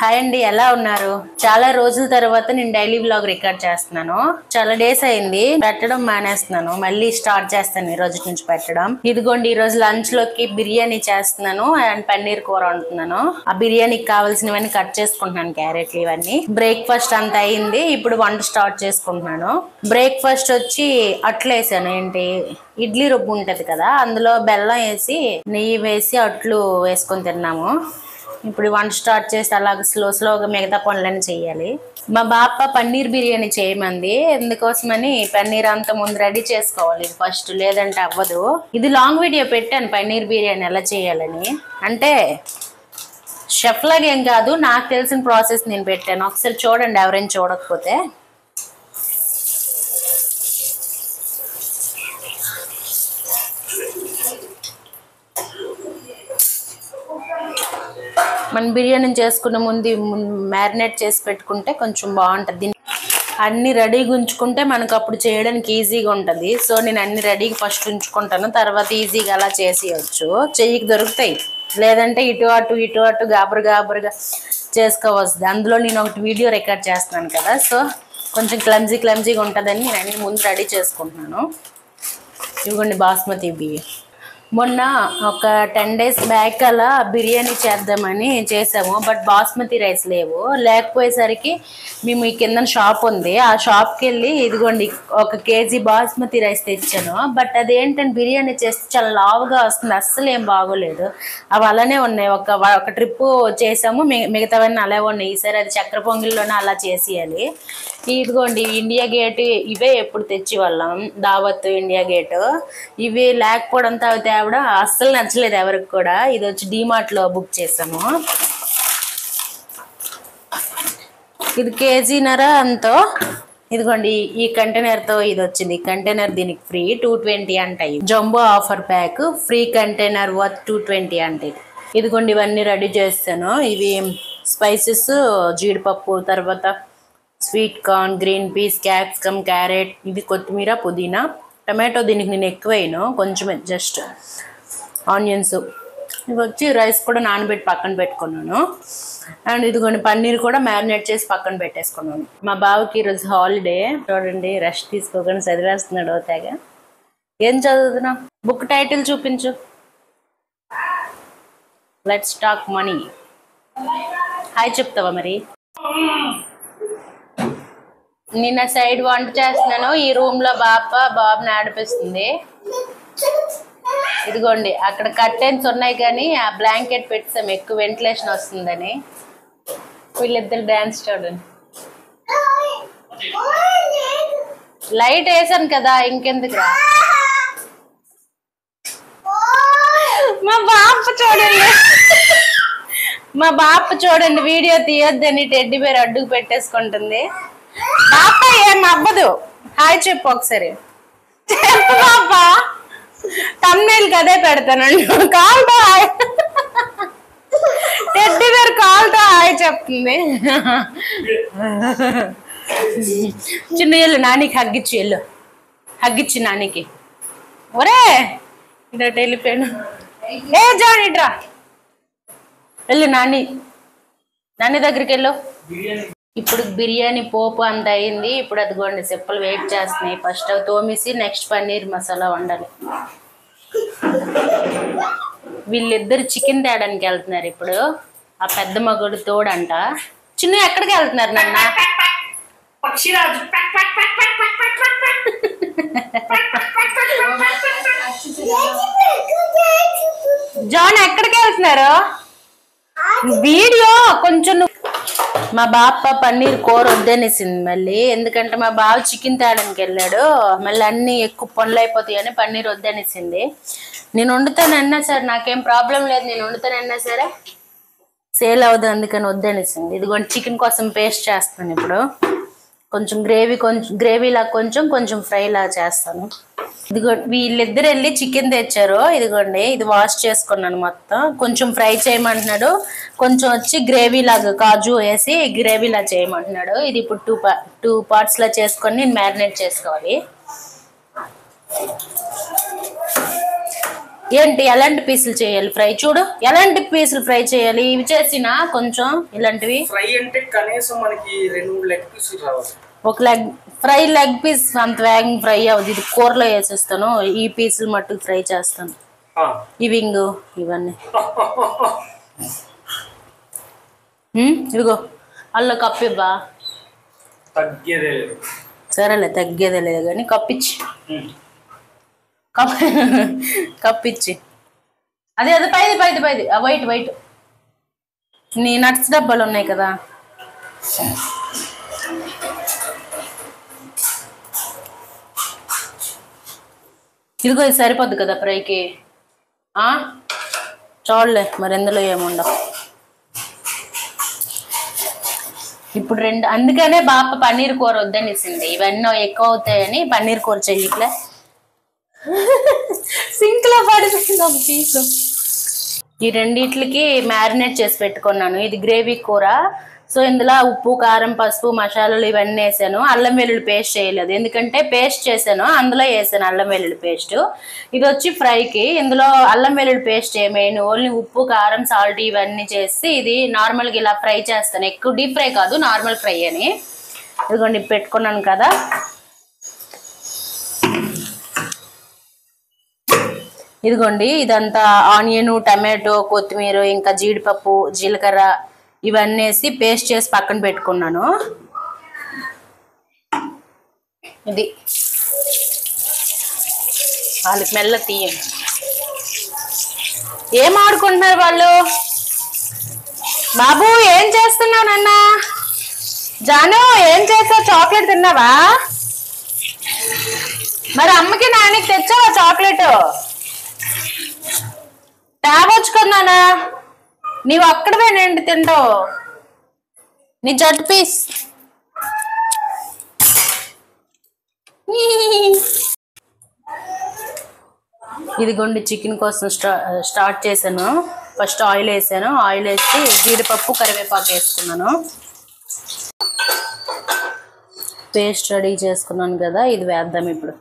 Hi అండి, ఎలా ఉన్నారు? చాలా రోజుల తర్వాత నేను డైలీ వ్లాగ్ రికార్డ్ చేస్తున్నాను. చాలా డేస్ అయింది పెట్టడం మానేస్తున్నాను. మళ్ళీ స్టార్ట్ చేస్తాను ఈ రోజు నుంచి పెట్టడం. ఇదిగోండి, ఈ రోజు లంచ్ లోకి బిర్యానీ చేస్తున్నాను అండ్ పన్నీర్ కూర వండుతున్నాను. ఆ బిర్యానీకి కావాల్సినవన్నీ కట్ చేసుకుంటున్నాను, క్యారెట్లు ఇవన్నీ. బ్రేక్ఫాస్ట్ అంతా అయింది, ఇప్పుడు వంట స్టార్ట్ చేసుకుంటున్నాను. బ్రేక్ఫాస్ట్ వచ్చి అట్లు వేసాను. ఏంటి, ఇడ్లీ రుబ్బు ఉంటది కదా, అందులో బెల్లం వేసి నెయ్యి వేసి అట్లు వేసుకొని తిన్నాము. ఇప్పుడు వంట స్టార్ట్ చేసి అలాగ స్లోగా మిగతా పనులన్నీ చేయాలి. మా బాప పన్నీర్ బిర్యానీ చేయమంది, ఎందుకోసమని పన్నీర్ అంతా ముందు రెడీ చేసుకోవాలి ఫస్ట్, లేదంటే అవ్వదు. ఇది లాంగ్ వీడియో పెట్టాను పన్నీర్ బిర్యానీ ఎలా చేయాలని. అంటే షెఫ్ లాగా ఏం కాదు, నాకు తెలిసిన ప్రాసెస్ నేను పెట్టాను. ఒకసారి చూడండి ఎవరైనా చూడకపోతే. మన బిర్యానీ చేసుకున్న ముందు మ్యారినేట్ చేసి పెట్టుకుంటే కొంచెం బాగుంటుంది. అన్ని రెడీగా ఉంచుకుంటే మనకు అప్పుడు చేయడానికి ఈజీగా ఉంటుంది. సో నేను అన్ని రెడీగా ఫస్ట్ ఉంచుకుంటాను, తర్వాత ఈజీగా అలా చేసేయచ్చు. చెయ్యికి దొరుకుతాయి, లేదంటే ఇటు అటు గాబరుగా చేసుకోవచ్చు. అందులో నేను ఒకటి వీడియో రికార్డ్ చేస్తున్నాను కదా, సో కొంచెం క్లమ్జీగా ఉంటుందని నేను అన్ని ముందు రెడీ చేసుకుంటున్నాను. ఇవ్వండి బాస్మతి బియ్యం. మొన్న ఒక 10 days బ్యాక్ అలా బిర్యానీ చేద్దామని చేసాము, బట్ బాస్మతి రైస్ లేకపోయేసరికి మేము ఈ కింద షాప్ ఉంది, ఆ షాప్కి వెళ్ళి ఇదిగోండి 1 kg బాస్మతి రైస్ తెచ్చాను. బట్ అదేంటంటే బిర్యానీ చేస్తే చాలా లావుగా వస్తుంది, అస్సలు ఏం బాగోలేదు. అవి అలానే ఉన్నాయి. ఒక ట్రిప్ చేసాము, మిగతావన్నీ అలా ఉన్నాయి. ఈసారి అది చక్కెర పొంగిల్లోనే అలా చేసేయాలి. ఇదిగోండి ఇండియా గేట్, ఇవే ఎప్పుడు తెచ్చి వాళ్ళం, దావత్ ఇండియా గేట్. ఇవి లేకపోవడంతో అవి తేవడం అస్సలు నచ్చలేదు ఎవరికి కూడా. ఇది వచ్చి డీమార్ట్ లో బుక్ చేసాము. ఇది 1.5 kg అంతో. ఇదిగోండి ఈ కంటైనర్ తో ఇది వచ్చింది. కంటైనర్ దీనికి ఫ్రీ 220 అంటాయి. Jumbo offer pack, free container worth 220 అంటే. ఇదిగోండి ఇవన్నీ రెడీ చేస్తాను. ఇవి స్పైసెస్, జీడిపప్పు, తర్వాత sweet corn, green peas, capsicum, carrot, ఇది కొత్తిమీర, పుదీనా, టమాటో దీనికి నేను ఎక్కువైనా కొంచెమే, జస్ట్ ఆనియన్స్. ఇవి వచ్చి రైస్ కూడా నానబెట్టి పక్కన పెట్టుకున్నాను. అండ్ ఇదిగోండి పన్నీర్ కూడా మ్యారినేట్ చేసి పక్కన పెట్టేసుకున్నాను. మా బావకి ఈరోజు హాలిడే, చూడండి రెస్ట్ తీసుకోకుండా చదివేస్తున్నాడు తెగ. ఏం చదువుతున్నా? బుక్ టైటిల్ చూపించు. Let's talk money. హాయ్ చెప్తావా మరి? నిన్న సైడ్ వంట చేస్తున్నాను. ఈ రూమ్ లో బాబుని ఆడిపిస్తుంది. ఇదిగోండి అక్కడ కర్టెన్స్ ఉన్నాయి కానీ ఆ బ్లాంకెట్ పెట్టాం, ఎక్కువ వెంటిలేషన్ వస్తుందని. వీళ్ళిద్దరు డాన్స్ చూడండి. లైట్ వేసాను కదా, ఇంకెందుకు రా. మా బాప చూడండి వీడియో తీయొద్దని టెడ్డీ బేర్ అడ్డుకు పెట్టేసుకుంటుంది. బాప ఏం అవ్వదు. హాయ్ చెప్పు ఒకసారి. చెప్పు బాప, తమ్నైల్ కదే పెడతానండి. కాల్తో హాయ్, టెడ్డీ బేర్ కాల్తో హాయ్ చెప్తుంది. చిన్న వెళ్ళు, నానికి హగ్గిచ్చి వెళ్ళు, హగ్గిచ్చి నానికి. ఒరే ఇటు వెళ్ళిపోయాను. ఏ జాన్ ఇట్రా వెళ్ళు, నాని దగ్గరికి వెళ్ళు. ఇప్పుడు బిర్యానీ పోపు అంత అయింది. ఇప్పుడు అదిగోండి చెప్పులు వెయిట్ చేస్తున్నాయి. ఫస్ట్ అవి తోమేసి నెక్స్ట్ పన్నీర్ మసాలా వండాలి. వీళ్ళిద్దరు చికెన్ తేడానికి వెళ్తున్నారు ఇప్పుడు. ఆ పెద్ద మగుడు తోడంట. చిన్న ఎక్కడికి వెళ్తున్నారు నాన్న? జాన్ ఎక్కడికి వెళ్తున్నారు? వీడియో కొంచెం. మా బాప పన్నీర్ కూర వద్దనేసింది మళ్ళీ, ఎందుకంటే మా బావ చికెన్ తేడానికి వెళ్ళాడు, మళ్ళీ అన్ని ఎక్కువ పనులు అయిపోతాయని పన్నీర్ వద్దనేసింది. నేను వండుతానన్నా సరే నాకేం ప్రాబ్లం లేదు, నేను వండుతానన్నా సరే సేల్ అవ్వదు, అందుకని వద్దనేసింది. ఇదిగోండి చికెన్ కోసం పేస్ట్ చేస్తాను ఇప్పుడు. కొంచెం గ్రేవీలా కొంచెం ఫ్రైలా చేస్తాను. ఇదిగోండి వీళ్ళిద్దరు వెళ్ళి చికెన్ తెచ్చారు. ఇదిగోండి ఇది వాష్ చేసుకున్నాను మొత్తం. కొంచెం ఫ్రై చేయమంటున్నాడు, కొంచెం వచ్చి గ్రేవీలాగా కాజు వేసి గ్రేవీలా చేయమంటున్నాడు. ఇది ఇప్పుడు 2 parts లా చేసుకొని నేను మ్యారినేట్ చేసుకోవాలి. ఏంటి ఎలాంటి పీసులు చేయాలి ఫ్రై? చూడు ఎలాంటి పీసులు ఫ్రై చేయాలి. ఇవి చేసిన కొంచెం ఇలాంటివి ఫ్రై అంటే కనీసం మనకి 2 లెగ్ పీసులు రావాలి. ఒక లెగ్ పీస్ అంత వేగంగా ఫ్రై అవ్వదు. ఇది కూరలో వేసేస్తాను. ఈ పీసులు మట్టుకు ఫ్రై చేస్తాను. ఈ వింగు ఇవన్నీ ఇదిగో అల్ల కప్పివ్వా. సరేలే తగ్గేదే లేదు కానీ కప్పిచ్చి కప్పిచ్చి అదే పైది వైట్ నీ నట్స్ డబ్బాలు ఉన్నాయి కదా. ఇదిగో ఇది సరిపోద్ది కదా ఫ్రైకి. చూడలే మరి ఎందులో ఏముండవు. ఇప్పుడు 2 అందుకనే బాప పన్నీర్ కూర వద్దనిసింది. ఇవన్నీ ఎక్కువ అవుతాయని పన్నీర్ కూర చెయ్యట్లే. సింక్ లో పడిపోయింది ఒక పీసు. ఈ రెండిట్లకి మ్యారినేట్ చేసి పెట్టుకున్నాను. ఇది గ్రేవీ కూర. సో ఇందులో ఉప్పు కారం పసుపు మసాలాలు ఇవన్నీ వేసాను. అల్లం వెల్లుల్లి పేస్ట్ చేయలేదు, ఎందుకంటే పేస్ట్ చేశాను అందులో వేసాను అల్లం వెల్లుల్లి పేస్ట్. ఇది వచ్చి ఫ్రైకి. ఇందులో అల్లం వెల్లుల్లి పేస్ట్ ఏమైనా ఓన్లీ ఉప్పు కారం సాల్ట్ ఇవన్నీ చేసి ఇది నార్మల్గా ఇలా ఫ్రై చేస్తాను. ఎక్కువ డీప్ ఫ్రై కాదు, నార్మల్ ఫ్రై అని. ఇదిగోండి పెట్టుకున్నాను కదా. ఇదిగోండి ఇదంతా ఆనియన్ టమాటో కొత్తిమీర ఇంకా జీడిపప్పు జీలకర్ర ఇవన్నీ వేసి పేస్ట్ చేసి పక్కన పెట్టుకున్నాను. ఇది వాళ్ళకి మెల్ల తీయం. ఏం ఆడుకుంటున్నారు వాళ్ళు? బాబు ఏం చేస్తున్నావు నాన్న? జాను ఏం చేసావు? చాక్లెట్ తిన్నావా? మరి అమ్మకి నాన్నకి తెచ్చావా చాక్లెట్? తాగొచ్చుకున్నానా? నీవు అక్కడవే నేను తింటావు. నీ జట్ పీస్. ఇదిగోండి చికెన్ కోసం స్టార్ట్ చేశాను. ఫస్ట్ ఆయిల్ వేసాను. ఆయిల్ వేసి జీడిపప్పు కరివేపాకు వేసుకున్నాను. పేస్ట్ రెడీ చేసుకున్నాను కదా, ఇది వేద్దాం ఇప్పుడు.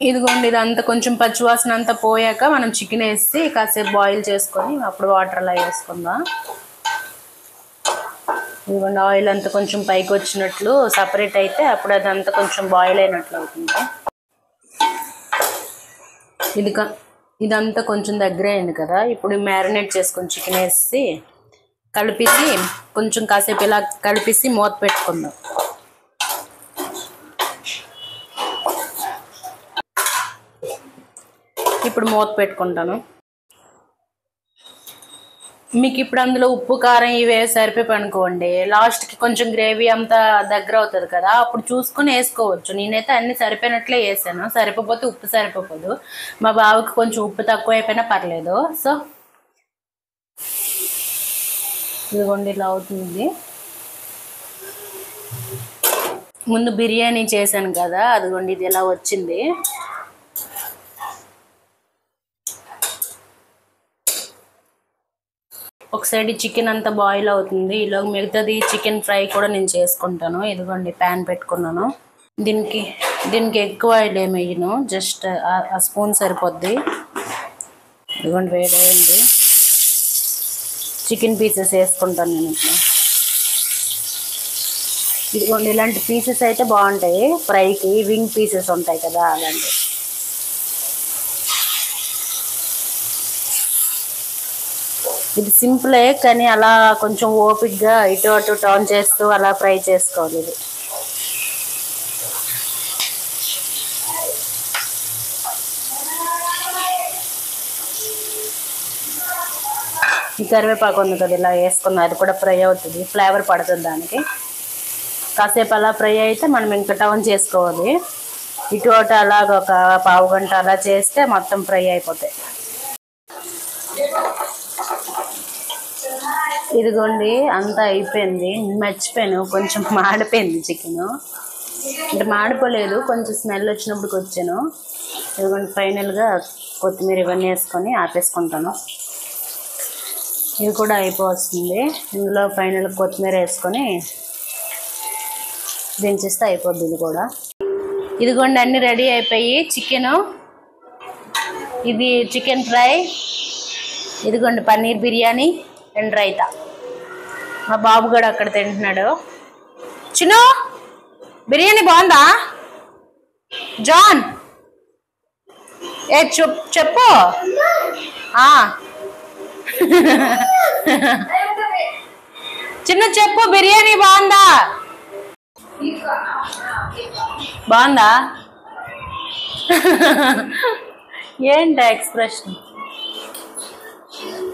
ఇదిగోండి ఇదంతా కొంచెం పచ్చివాసన అంతా పోయాక మనం చికెన్ వేసి కాసేపు బాయిల్ చేసుకొని అప్పుడు వాటర్ అలా వేసుకుందాం. ఇదిగోండి ఆయిల్ అంతా కొంచెం పైకి వచ్చినట్లు సపరేట్ అయితే అప్పుడు అదంతా కొంచెం బాయిల్ అయినట్లు అవుతుంది. ఇదంతా కొంచెం దగ్గర అయింది కదా. ఇప్పుడు మ్యారినేట్ చేసుకొని చికెన్ వేసి కలిపేసి కొంచెం కాసేపు ఇలా కలిపేసి మూత పెట్టుకుందాం. ఇప్పుడు మూత పెట్టుకుంటాను. మీకు ఇప్పుడు అందులో ఉప్పు కారం ఇవే సరిపోయి అనుకోండి, లాస్ట్కి కొంచెం గ్రేవీ అంతా దగ్గర అవుతుంది కదా, అప్పుడు చూసుకొని వేసుకోవచ్చు. నేనైతే అన్ని సరిపోయినట్లే వేసాను. సరిపోతే ఉప్పు సరిపోదు. మా బావకి కొంచెం ఉప్పు తక్కువ అయిపోయినా పర్లేదు. సో ఇదిగోండి ఇలా అవుతుంది. ముందు బిర్యానీ చేశాను కదా, అదిగోండి ఇది ఇలా వచ్చింది. ఒక సైడ్ చికెన్ అంతా బాయిల్ అవుతుంది. ఇలా మిగతాది చికెన్ ఫ్రై కూడా నేను చేసుకుంటాను. ఇదిగోండి ప్యాన్ పెట్టుకున్నాను. దీనికి ఎక్కువ ఆయిల్ ఏమి వేయను, జస్ట్ ఆ స్పూన్ సరిపోద్ది. ఇదిగోండి వేడేయండి. చికెన్ పీసెస్ వేసుకుంటాను నేను ఇట్లా. ఇదిగోండి ఇలాంటి పీసెస్ అయితే బాగుంటాయి ఫ్రైకి. వింగ్ పీసెస్ ఉంటాయి కదా అలాంటివి. ఇది సింపులే కానీ అలా కొంచెం ఓపిక్గా ఇటు అటు టర్న్ చేస్తూ అలా ఫ్రై చేసుకోవాలి. ఇది ఈ కరివేపాకు ఉంది కదా ఇలా వేసుకున్నా, అది కూడా ఫ్రై అవుతుంది, ఫ్లేవర్ పడుతుంది దానికి. కాసేపు అలా ఫ్రై అయితే మనం ఇంకా టర్న్ చేసుకోవాలి. ఇటు అటు అలాగ ఒక పావు గంట అలా చేస్తే మొత్తం ఫ్రై అయిపోతాయి. ఇదిగోండి అంతా అయిపోయింది. మర్చిపోయాను, కొంచెం మాడిపోయింది చికెన్. అంటే మాడిపోలేదు, కొంచెం స్మెల్ వచ్చినప్పటికి వచ్చాను. ఇదిగోండి ఫైనల్గా కొత్తిమీర ఇవన్నీ వేసుకొని ఆపేసుకుంటాను. ఇది కూడా అయిపోతుంది. ఇందులో ఫైనల్ కొత్తిమీర వేసుకొని దించేస్తే అయిపోద్ది ఇది కూడా. ఇదిగోండి అన్నీ రెడీ అయిపోయి చికెను, ఇది చికెన్ ఫ్రై, ఇదిగోండి పన్నీర్ బిర్యానీ అండ్ రైతా. మా బాబు కూడా అక్కడ తింటున్నాడు. చిన్ను బిర్యానీ బాగుందా? జాన్ చెప్పు. చిన్న చెప్పు బిర్యానీ బాగుందా? బాగుందా? ఏంటి ఎక్స్ప్రెషన్?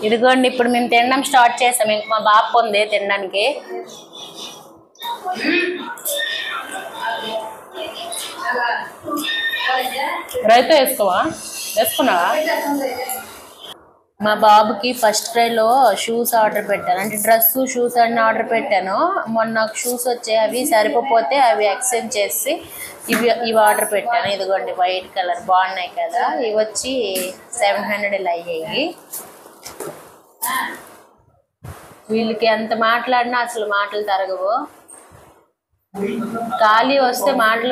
ఇదిగోండి ఇప్పుడు మేము తినడం స్టార్ట్ చేసాం. ఇంక మా బాబు ఉంది తినడానికి. రైతా వేసుకున్నావా? మా బాబుకి ఫస్ట్ ఫ్రైలో షూస్ ఆర్డర్ పెట్టాను, అంటే డ్రెస్ షూస్ అన్నీ ఆర్డర్ పెట్టాను. మొన్న నాకు షూస్ వచ్చాయి, అవి సరిపోతే అవి ఎక్స్చేంజ్ చేసి ఇవి ఆర్డర్ పెట్టాను. ఇదిగోండి వైట్ కలర్ బాగున్నాయి కదా. ఇవి వచ్చి 700 ఇలా అయ్యాయి. వీళ్ళకి ఎంత మాట్లాడినా అసలు మాటలు తరగవు. ఖాళీ వస్తే మాటలు.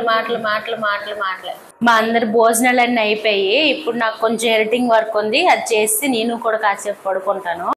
మా అందరి భోజనాలన్నీ అయిపోయి ఇప్పుడు నాకు కొంచెం ఎడిటింగ్ వర్క్ ఉంది, అది చేసి నేను కూడా కాసేపు పడుకుంటాను.